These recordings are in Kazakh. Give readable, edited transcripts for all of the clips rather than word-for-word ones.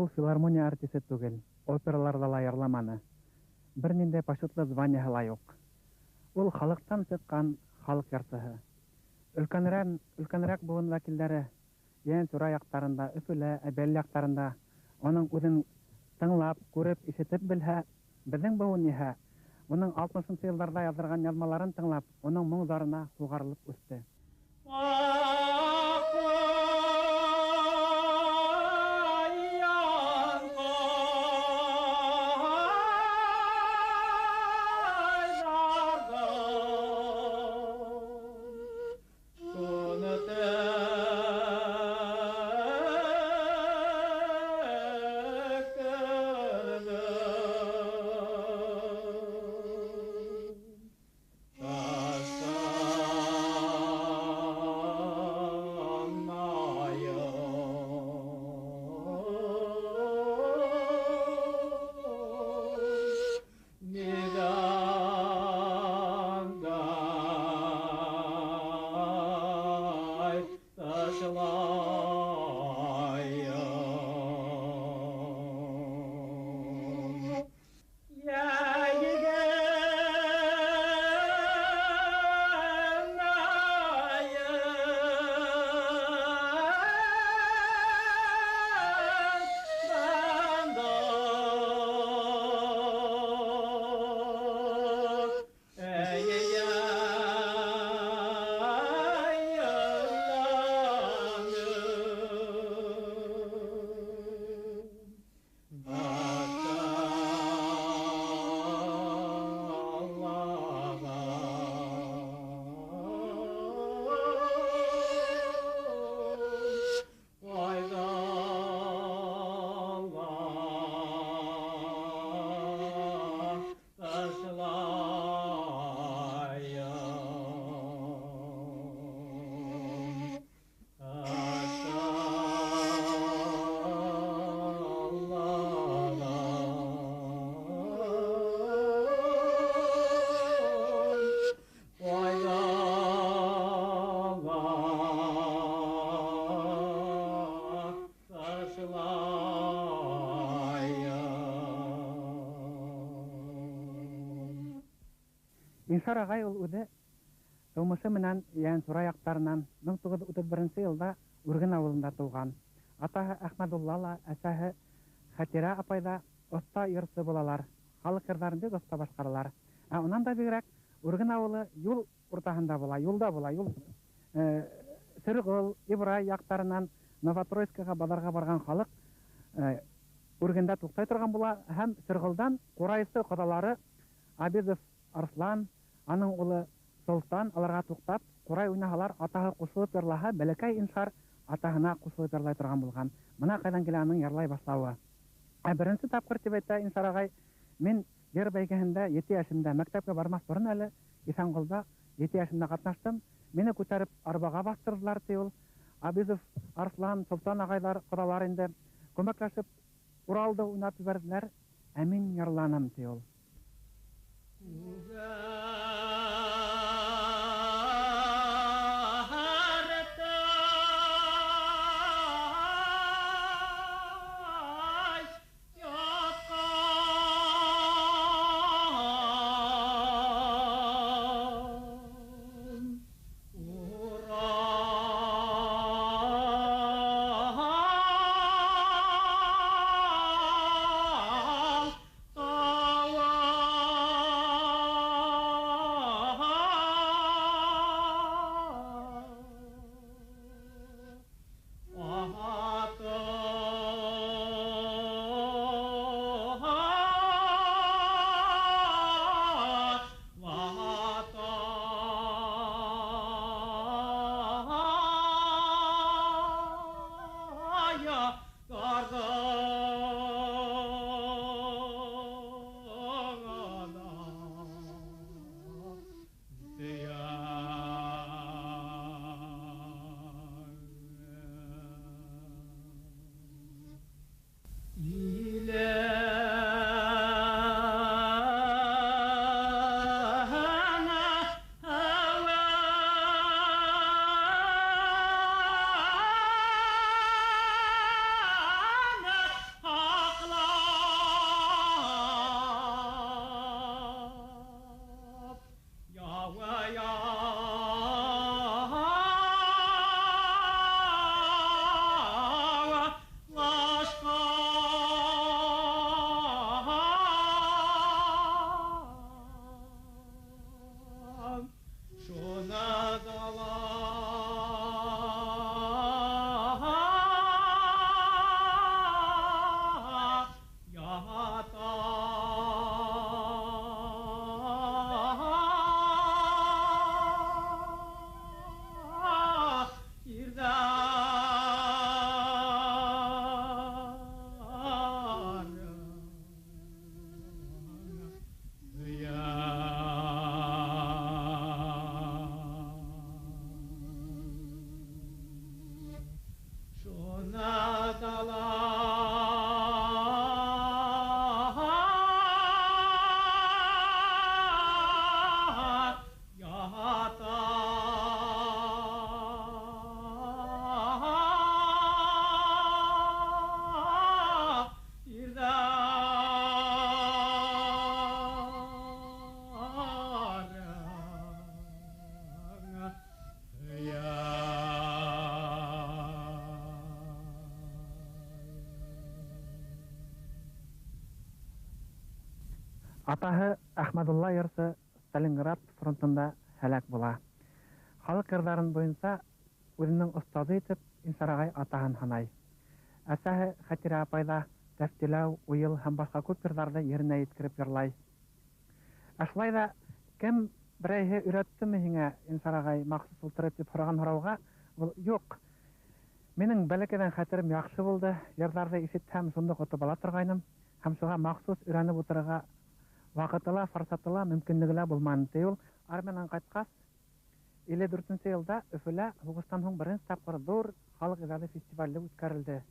Ул филармония артисты түгел, операларда ла ярламаны. Бер ниндәй почетлы званиеһы ла юк. Ул халыктан сыҡҡан халык ярсыһы. Өлкәнерәк быуын вәкилдәре Йән Сура яҡтарында, Өфөлә, Әбәл яҡтарында оның үҙен тыңлап, күреп, ишетеп белһә, беҙҙең быуын иһә уның 60-нчы йылдарҙа яҙҙырған яҙмаларын тыңлап, уның моңдарына һуғарылып үҫте. Иншар ағай ул үҙе тыумышы менән Йән Сура яҡтарынан 1931 йылда Үрген ауылында тыуған. Атаһы Әхмәдулла ла, әсәһе Хәтирә апай да оҫта йырсы булалар. Халыҡ йырҙарын бик оҫта башҡаралар. Ә унан да бигерәк Үрген ауылы юл уртаһында була, юлда була. Юл Сырғыл, Ибрай яҡтарынан Новотроицкаға баҙарға барған халыҡ Үргендә туҡтай торған була һәм Сырғылдан ҡурайсы ҡоҙалары Абизов Арслан, аның улы Солтан аларға туҡтап, ҡурай уйнаһалар, атаһы ҡушылып йырлаһа, бәләкәй Иншар атаһына ҡушылып йырлай торған булған. Бына ҡайҙан килә аның йырлай башлауы. Беренсе тапҡыр тип әйтә Иншар ағай, мин йыр бәйгеһендә 7 йәшемдә, мәктәпкә бармаҫ борон әле Иҫәнғолда 7 йәшемдә ҡатнаштым. Мине күтәреп арбаға баҫтырҙылар, ти ул. Абизов, Арслан, Солтан ағайҙар, ҡоҙалар инде күмәкләшеп Уралды уйнап ебәрҙеләр, ә мин йырланым, ти ул. Атаһы Ахмадулла Ярсы Сталинград фронтында һәлак була. Халык йырҙарын буйынса үҙенең остазы итеп Инсарағай атаһын һанай. Әсәһе Хәтирә апай ҙа тәфтиләү, уйыл һәм башҡа күп йырҙарҙы еренә еткереп йырлай. Шулай ҙа кем берәйһе өйрәттеме һиңә, Инсарағай, махсус ултырып тип һораған һорауға, ул юҡ. Минең бәләкәйҙән хәтерем яҡшы булды, йырҙарҙы ишетһәм шундуҡ отоп ала торғайным, һәм шуға махсус өйрәнеп ултырырға ваҡыты ла, форсаты ла, мөмкинлеге лә булманы, ти ул. Армиянан ҡайтҡас, 54-нче йылда Өфөлә һуғыштан һуң беренсе тапҡыр ҙур халыҡ ижады фестивале үткәрелде,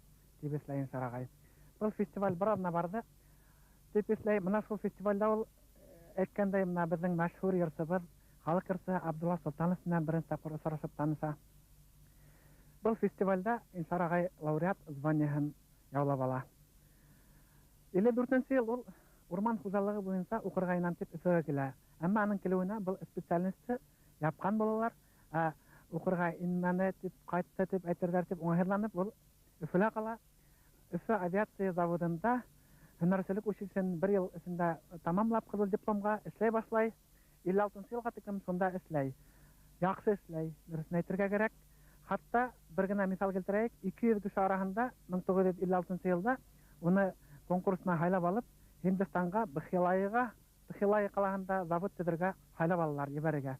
тип эшләй Инсарағай. Был фестиваль бер аҙна барҙы, тип эшләй. Бына шул фестивалдә ул әйткәндәй, бына беҙҙең мәшһүр йырсыбыҙ, халыҡ йырсыһы Абдулла Солтанов менән беренсе тапҡыр осрашып таныша. Был фестивалдә Инсарағай лауреат званиеһын яулап ала. 54-нче йыл ул урман хужалығы буйынса уҡырға инам тип Өфөгә килә. Әммә аның килеүенә был специалистты япҡан булалар. Уҡырға инмәне тип, ҡайтты тип әйтергәр тип уңайһыҙланып, ул Өфөлә ҡала. Өфө авиация заводында һөнәрселек училищеһын бер йыл эсендә тамамлап, ҡыҙыл дипломға эшләй башлай. 56-нчы йылға тиклем шунда эшләй. Яҡшы эшләй, дөрөҫөн әйтергә кәрәк. Хатта бер генә миҫал килтерәйек, 200 кеше араһында 1956 йылда уны конкурсына һайлап алып, Һиндистанға, Бхилаи ҡалаһында завод төҙөргә һайлап алалар, ебәрергә.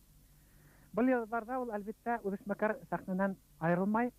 Был йылдарҙа ул, әлбиттә, үҙешмәкәр сәхнәнән айырылмай.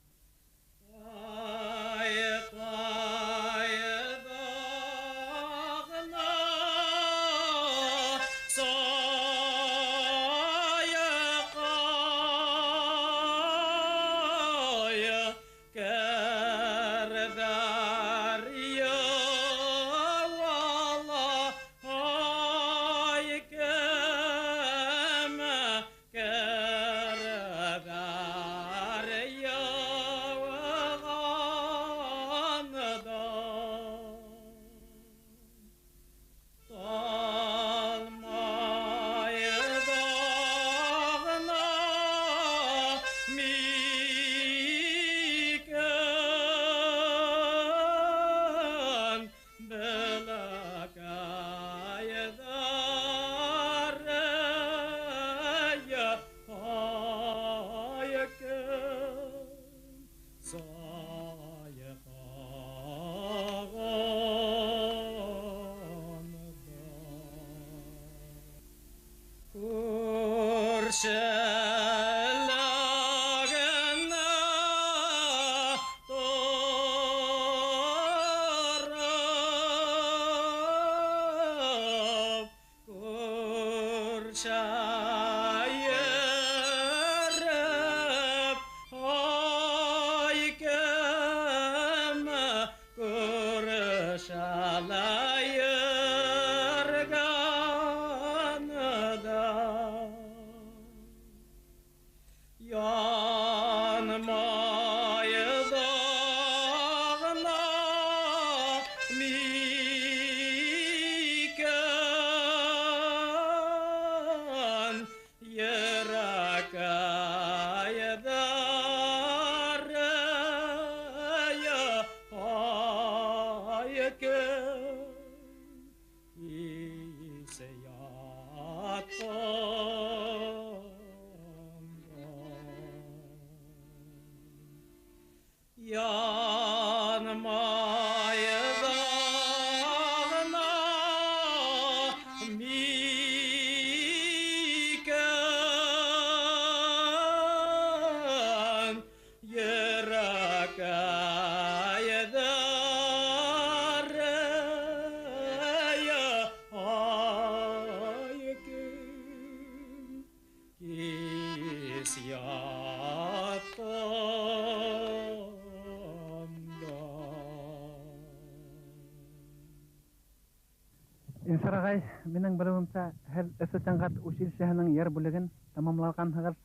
Инсарағай, минең белеүемсә, һеҙ Өфө сәнғәт училищеһының йыр бүлеген тамамлағанһығыҙ.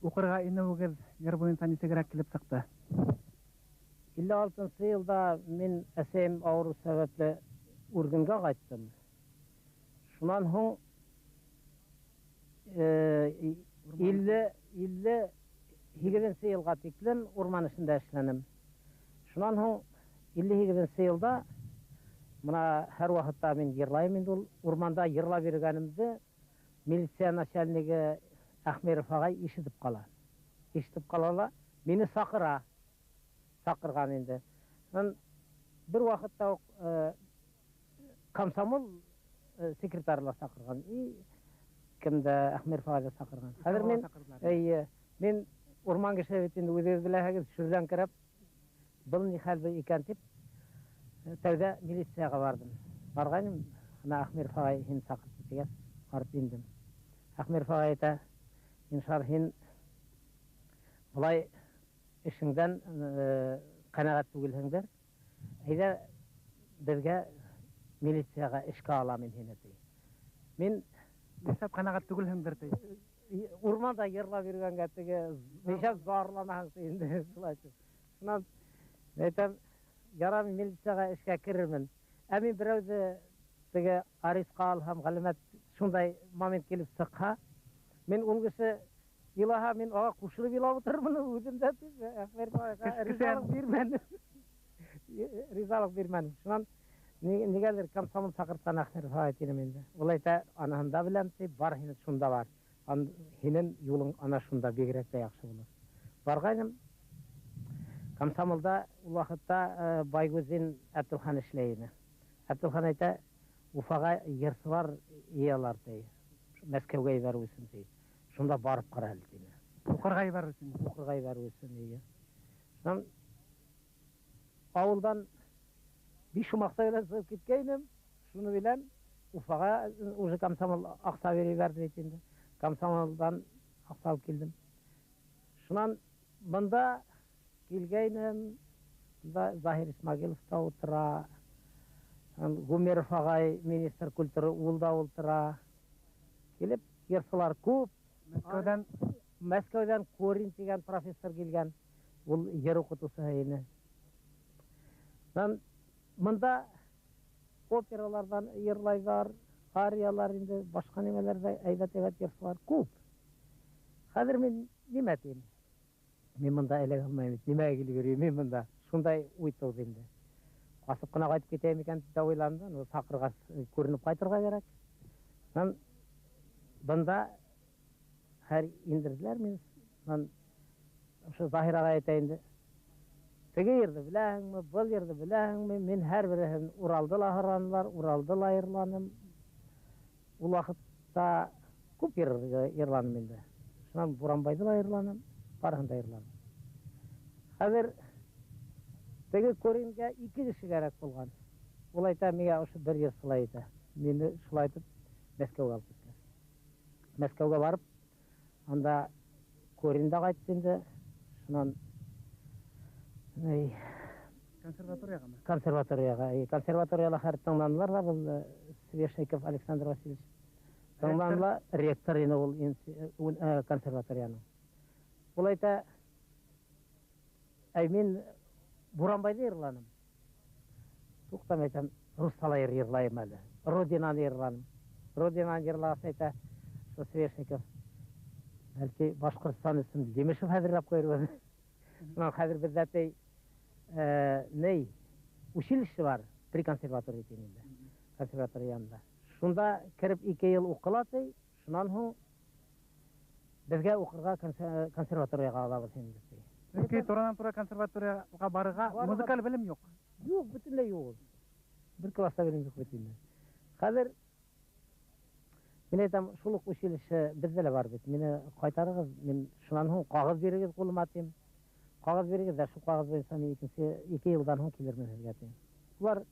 Уҡырға инеүегеҙ йыр буйынса нисегерәк килеп сыҡты? 56-нчы йылда мин әсәйем ауырыу сәбәпле Үргенгә ҡайттым. Шунан һуң 58-нче йылға тиклем урман эшендә эшләнем. Шунан һуң 58-нче йылда Мына һәр вакытта мин йырлайм инде ул урманда йырлап йөргәнемдә милиция начальнигы Әхмеров агай ишетеп кала. Ишетеп калала, мине сакырган инде. Мен бер вакытта комсомол секретарьлар сакырган. Кемдә Әхмеров агай сакырган. Хәзер мен урман кеше бит инде үзе беләһегез шүрдән кереп, был ни хәл икән дип, тәүдә милицияга бардым. Барганым, ана Әхмеров агай һин сакырды дигән, барып индем. Әхмеров агай әйтә, иншалла һин булай эшеңдән канәгать түгелһеңдер. Әйдә безгә милицияга эшкә алам һине ди. Мин Нишләп канәгать түгелһеңдер ди. Урманда йырлап йөргәнгә теге нишәп зарланаһың инде шулай. Шуннан әйтәм, ярам милицияга эшкә керермен. Ә мин берәүдә теге арифка алһам, галимәт шундай момент килеп сыкка, мин ул кеше илаһа, мин ага кушылып илап утырырмын үзем дә дип, ризалык бирмәдем. Шуннан нигәдер комсомол сакырткан Әхмеров агай тинем инде. Ул әйтә, анаһында беләм ди, бар һин шунда бар. Һинең юлың ана шунда бигрәк тә яхшы булыр. Барганым, комсомолда ул вакытта Байгузин Әбдулхан эшләй иде. Әбдулхан әйтә, Уфага йырсылар иялар ди. Мәскәүгә ебәрү өчен ди. Шунда барып кара әле ди. Укырга ибәр өчен. Укырга ибәрү өчен ди. Шуннан авылдан bir шумакта белән сыгып киткәйнем. Шуны белән Уфага уже комсомол акса берәберде бит инде. Комсомолдан акса алып килдем. Шуннан монда килгәйнем. Монда Захир Исмагилов та утыра. Гумеров агай министр культуры ул да утыра. Килеп йырсылар күп. Мәскәүдән Корин дигән профессор килгән. Ул йыр укытучысы иде. Монда опералардан йырлайлар, ариялар инде башка нимәләрдә әйбәт йырсылар күп. Хәзер мин нимә дим? Мин монда эләгә алмыйм. Нимәгә килеп йөрим мин монда? Шундай уй туды инде. Касып кына кайтып китәм икән дип уйландым. Ул сакырга күренеп кайтырга кирәк. Мен монда һәр индерделәр мин. Мен ошо Захир ага әйтә. Теге йырды беләһеңме, был йырды беләһеңме? Мин һәр береһен Уралдыла һыранлар, Уралдыла йырланым. Ул вакытта күп йырланым инде. Шуннан Буранбайдыла йырланым, барыһында йырланым. Хәзер теге Корингә 2 кеше кирәк булган. Ул әйтә, миңа ошо бер йыр сылай әйтә. Мине шулай итеп Мәскәүгә алып киткән. Мәскәүгә барып, анда Коринда кайтты инде. Шуннан консерваторияга һәр тыңландылар да, бул Свешников Александр Васильевич. Тыңландылар, ректор ине ул консерваторияның. Ул әйтә, мин Буранбайды йырланым. Туктам әйтәм, рус талайыр йырлайым әле. Родинаны йырланым. Родинаны йырлагас әйтә, Свешников. Бәлки Башкортстан өчен Демешев хәзерләп куйыр. Шуннан хәзер бездә училище бар при консерватории тенинде. Консерваториянда. Шунда кирип 2 ел укыла ди. Шуннан һуң безгә укырга консерваторияга алабыз инде. Ләкин туранан-тура консерваторияга барырга музыкаль белем юк. Юк, бөтенләй юк. Бер класста белем юк бөтенләй. Хәзер мин әйтәм, шул ук училище бездә лә бар бит. Мине кайтарыгыз, мин шуннан һуң кагыз бирегез кулыма дим. Кагыз бирегез дә шу кагыз буенча мин 2 елдан һуң килермен сезгә дим. Булар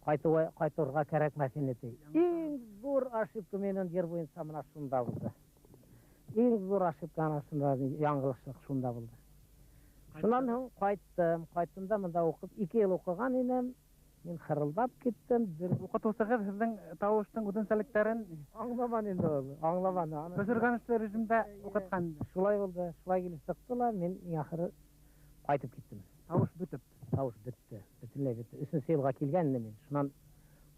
кайтырга кирәкмәс инде ди. Иң зур ошибка менен йыр буенча менә шунда булды. Иң зур ошибка шунда, яңгылышлык шунда булды. Шуннан һуң кайттым да монда укып 2 ел укыган идем. Мин хырылдап киттем. Укытучыгыз сезнең тавыштың үзенчәлекләрен аңламан инде ул. Аңламан. Көчөргәнче режимдә укыткан. Шулай булды. Шулай килеп чыктылар. Мин ахыры кайтып киттем. Тавыш бетеп. Тавыш бетте. Бөтенләй бетте. 3нче елга килгән идем мин. Шуннан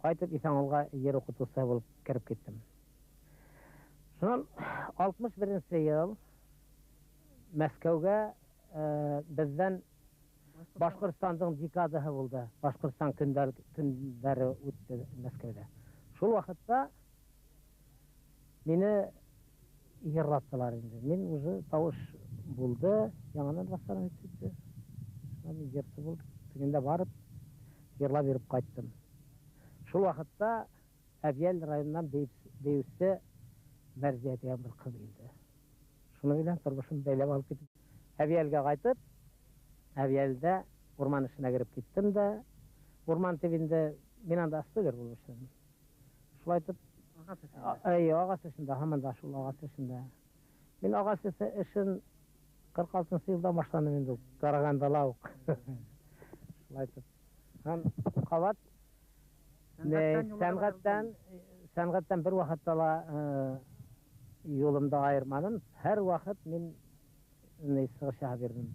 кайтып Исәнголга йыр укытучысы булып кирип киттем. Шуннан 61нче ел Мәскәүгә бездән Башқұртстандың декадаһы булды. Башқұртстан көндәре үтте Мәскәүдә. Шул вакытта мине йырлаттылар инде. Мин уже тавыш булды, яңадан бастарым үтте. Мен йырты булды. Тегендә барып йырлап биреп кайттым. Шул вакытта Әбьәл районыннан Бейүсе Мәрзия дигән бер кыз килде. Шуны белән тормышым бәйләп алып киттем. Әбьәлгә кайтып, Әбьәлдә урман эшенә кирип киттем дә, урман төбендә мин анда астыгыр булып эшләдем. Шулай итеп, агас эшендә, һаман да шул агас эшендә. Мин агас эшен 46 елда башландым инде, Карагандала ук. Шулай итеп, һәм кабат сәнгатьтән бер вакытта ла юлымда айырмадым. Һәр вакыт мин сыгыша бирдем.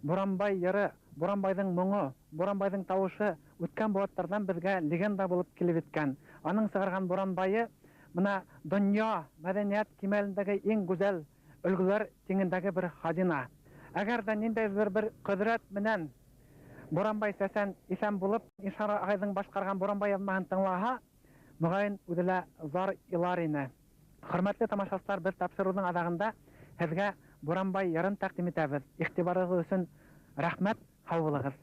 Буранбай йыры, Буранбайдың моңы, Буранбайдың тауышы үткән болаттардан бізге легенда болып келіп еткән. Аның сығырған Буранбайы мына дөнья мәдәният кимәлендәге иң гүзәл өлгілер теңендәге бір хазина. Әгәр дә ниндәйдер бір құдырет менән Буранбай сәсән исән булып, Ишара агайдың башкарган Буранбай язмаһын тыңлаһа, мөгаен үҙе зар илар ине. Хөрмәтле тамашачылар, без тапшырудың адагында һеҙгә Буранбай йырын тәҡдим итәбеҙ. Иғтибарығыҙ өсөн рәхмәт, һау булығыҙ.